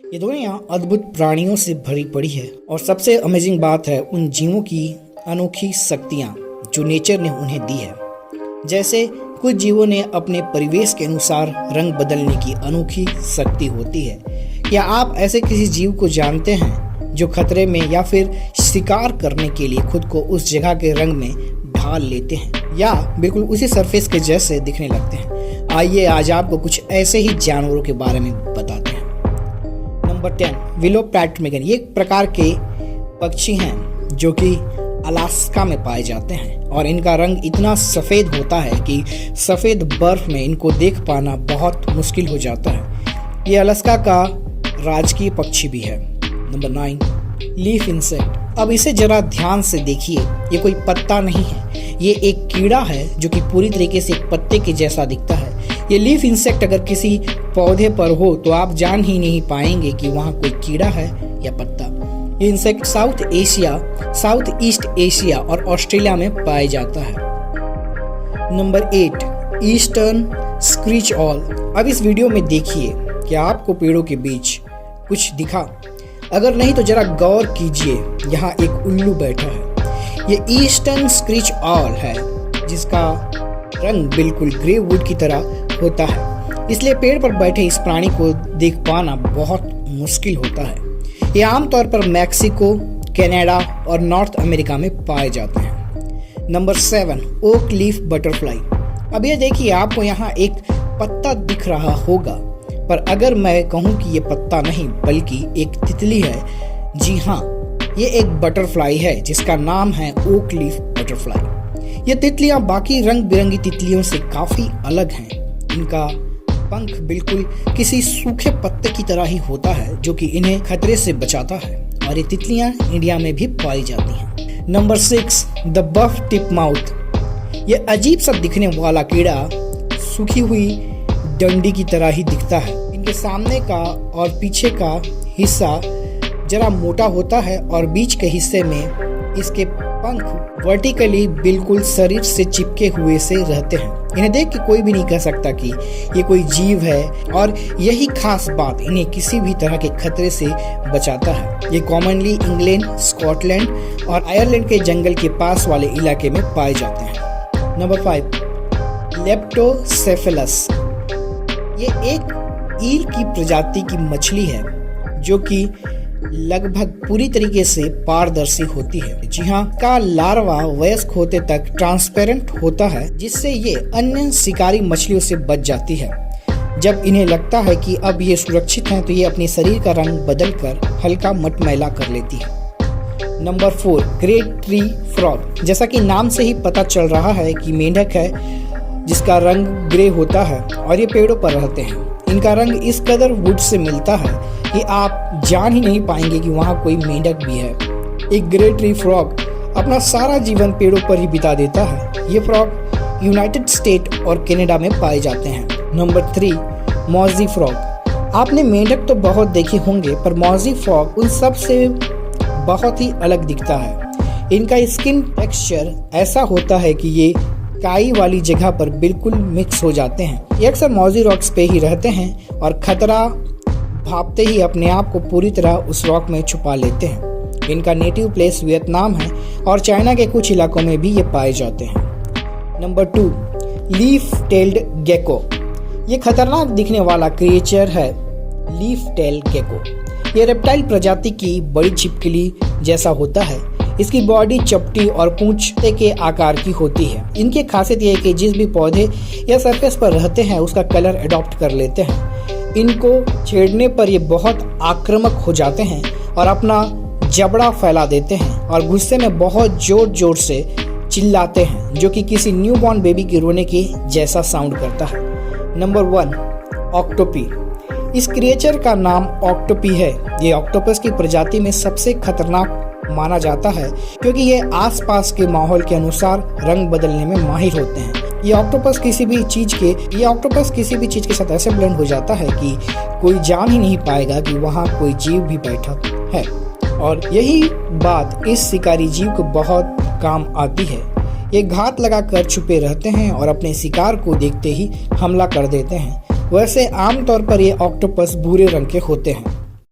ये दुनिया अद्भुत प्राणियों से भरी पड़ी है और सबसे अमेजिंग बात है उन जीवों की अनोखी शक्तियाँ जो नेचर ने उन्हें दी है। जैसे कुछ जीवों ने अपने परिवेश के अनुसार रंग बदलने की अनोखी शक्ति होती है। क्या आप ऐसे किसी जीव को जानते हैं जो खतरे में या फिर शिकार करने के लिए खुद को उस जगह के रंग में ढाल लेते हैं या बिल्कुल उसी सरफेस के जैसे दिखने लगते हैं? आइए आज आपको कुछ ऐसे ही जानवरों के बारे में बताते हैं। Number 10, willow ptarmigan. ये एक प्रकार के पक्षी हैं जो कि अलास्का में पाए जाते हैं और इनका रंग इतना सफ़ेद होता है कि सफ़ेद बर्फ में इनको देख पाना बहुत मुश्किल हो जाता है। ये अलास्का का राजकीय पक्षी भी है। Number 9, leaf insect. अब इसे जरा ध्यान से देखिए, ये कोई पत्ता नहीं है, ये एक कीड़ा है जो कि पूरी तरीके से एक पत्ते के जैसा दिखता है। ये लीफ इंसेक्ट अगर किसी पौधे पर हो तो आप जान ही नहीं पाएंगे कि वहाँ कोई कीड़ा है या पत्ता। ये insect south Asia, south east Asia और ऑस्ट्रेलिया में पाया जाता है। Number 8, eastern screech all. अब इस वीडियो में देखिए क्या आपको पेड़ों के बीच कुछ दिखा? अगर नहीं तो जरा गौर कीजिए, यहाँ एक उल्लू बैठा है। ये ईस्टर्न स्क्रीच ऑल है जिसका रंग बिल्कुल ग्रे वुड की तरह होता है, इसलिए पेड़ पर बैठे इस प्राणी को देख पाना बहुत मुश्किल होता है। ये आमतौर पर मैक्सिको, कनाडा और नॉर्थ अमेरिका में पाए जाते हैं। Number 7, oak leaf butterfly. अब ये देखिए, आपको यहाँ एक पत्ता दिख रहा होगा, पर अगर मैं कहूँ कि ये पत्ता नहीं बल्कि एक तितली है, जी हाँ, ये एक बटरफ्लाई है जिसका नाम है ओक लीफ बटरफ्लाई। ये तितलियाँ बाकी रंग बिरंगी तितलियों से काफ़ी अलग हैं। इनका पंख बिल्कुल किसी सूखे पत्ते की तरह ही होता है जो कि इन्हें खतरे से बचाता है और ये तितलियां इंडिया में भी पाई जाती हैं। Number 6, the buff tip moth. ये अजीब सा दिखने वाला कीड़ा सूखी हुई डंडी की तरह ही दिखता है। इनके सामने का और पीछे का हिस्सा जरा मोटा होता है और बीच के हिस्से में इसके पंख वर्टिकली बिल्कुल शरीर से चिपके हुए से रहते हैं। इन्हें देख के कोई भी नहीं कह सकता कि ये कोई जीव है और यही खास बात इन्हें किसी भी तरह के खतरे से बचाता है। ये कॉमनली इंग्लैंड, स्कॉटलैंड और आयरलैंड के जंगल के पास वाले इलाके में पाए जाते हैं। नंबर 5, लेप्टोसेफेलस। ये एक ईल की प्रजाति की मछली है जो कि लगभग पूरी तरीके से पारदर्शी होती है। जी हाँ, का लार्वा वयस्क होते तक ट्रांसपेरेंट होता है जिससे ये अन्य शिकारी मछलियों से बच जाती है। जब इन्हें लगता है कि अब ये सुरक्षित हैं तो ये अपने शरीर का रंग बदलकर हल्का मटमैला कर लेती है। Number 4, great tree frog. जैसा कि नाम से ही पता चल रहा है कि मेंढक है जिसका रंग ग्रे होता है और ये पेड़ों पर रहते हैं। इनका रंग इस कदर वुड से मिलता है कि आप जान ही नहीं पाएंगे कि वहाँ कोई मेंढक भी है। एक ग्रे ट्री फ्रॉग अपना सारा जीवन पेड़ों पर ही बिता देता है। ये फ्रॉग यूनाइटेड स्टेट और कनाडा में पाए जाते हैं। नंबर 3, मौजी फ्रॉग। आपने मेंढक तो बहुत देखे होंगे पर मौजी फ्रॉग उन सब से बहुत ही अलग दिखता है। इनका स्किन टेक्सचर ऐसा होता है कि ये काई वाली जगह पर बिल्कुल मिक्स हो जाते हैं। ये अक्सर मौजी रॉक्स पे ही रहते हैं और खतरा भापते ही अपने आप को पूरी तरह उस रॉक में छुपा लेते हैं। इनका नेटिव प्लेस वियतनाम है और चाइना के कुछ इलाकों में भी ये पाए जाते हैं। Number 2, leaf tailed gecko. ये खतरनाक दिखने वाला क्रिएचर है लीफ टेल्ड गेको। ये रेप्टाइल प्रजाति की बड़ी छिपकली जैसा होता है। इसकी बॉडी चपटी और पूंछते के आकार की होती है। इनकी खासियत यह है कि जिस भी पौधे या सरफेस पर रहते हैं उसका कलर अडॉप्ट कर लेते हैं। इनको छेड़ने पर ये बहुत आक्रामक हो जाते हैं और अपना जबड़ा फैला देते हैं और गुस्से में बहुत जोर जोर से चिल्लाते हैं जो कि किसी न्यूबॉर्न बेबी के रोने के जैसा साउंड करता है। नंबर 1, ऑक्टोपी। इस क्रिएचर का नाम ऑक्टोपी है। ये ऑक्टोपस की प्रजाति में सबसे खतरनाक माना जाता है क्योंकि ये आसपास के माहौल के अनुसार रंग बदलने में माहिर होते हैं। ये ऑक्टोपस किसी भी चीज के साथ ऐसे ब्लेंड हो जाता है कि कोई जान ही नहीं पाएगा कि वहाँ कोई जीव भी बैठा है और यही बात इस शिकारी जीव को बहुत काम आती है। ये घात लगाकर छुपे रहते हैं और अपने शिकार को देखते ही हमला कर देते हैं। वैसे आमतौर पर ये ऑक्टोपस भूरे रंग के होते हैं।